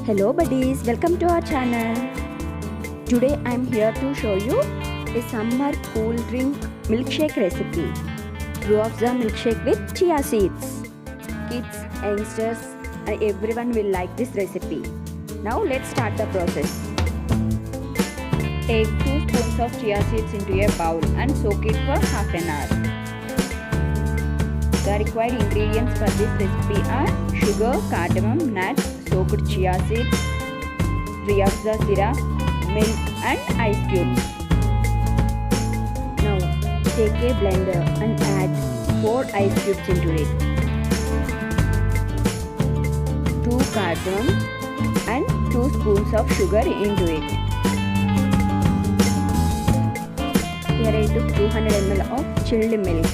Hello buddies, welcome to our channel. Today I am here to show you a summer cool drink milkshake recipe. Rooh Afza milkshake with chia seeds. Kids, youngsters, everyone will like this recipe. Now let's start the process. Take 2 spoons of chia seeds into a bowl and soak it for half an hour. The required ingredients for this recipe are sugar, cardamom, nuts, soaked chia seeds, Rooh Afza syrup, milk and ice cubes. Now take a blender and add 4 ice cubes into it, 2 cardamom and 2 spoons of sugar into it. Here I took 200 ml of chilled milk.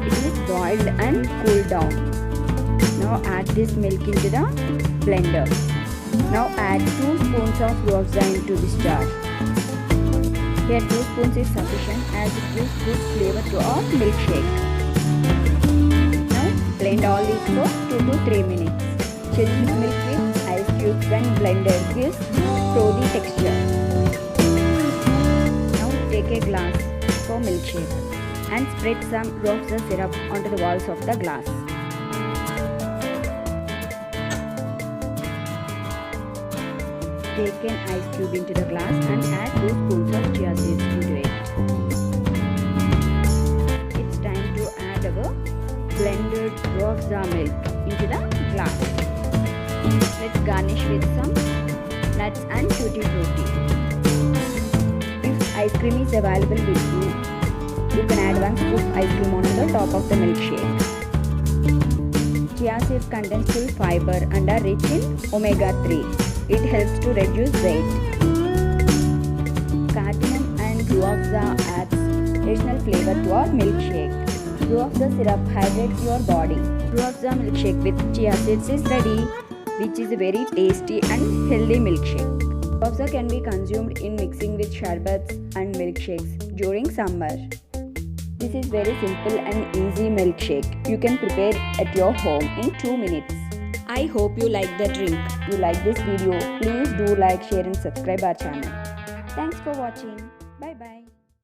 It is boiled and cooled down. Now add this milk into the blender. Now add 2 spoons of Rooh Afza into this jar. Here 2 spoons is sufficient as it gives good flavor to our milkshake. Now blend all this for 2 to 3 minutes. Chilled milk with ice cubes when blended gives frothy texture. Now take a glass for milkshake and spread some Rooh Afza syrup onto the walls of the glass. Take an ice cube into the glass and add 2 spoons of chia seeds into it. It's time to add our blended Rooh Afza milk into the glass. Let's garnish with some nuts and tutti frutti. If ice cream is available with you, you can add 1 scoop ice cream on the top of the milkshake. Chia seeds contain full fiber and are rich in omega-3. It helps to reduce weight. Cardamom and Rooh Afza adds additional flavor to our milkshake. Rooh Afza syrup hydrates your body. Rooh Afza milkshake with chia seeds is ready, which is a very tasty and healthy milkshake. Rooh Afza can be consumed in mixing with sharbats and milkshakes during summer. This is very simple and easy milkshake. You can prepare at your home in 2 minutes. I hope you like the drink. If you like this video, please do like, share and subscribe our channel. Thanks for watching. Bye bye.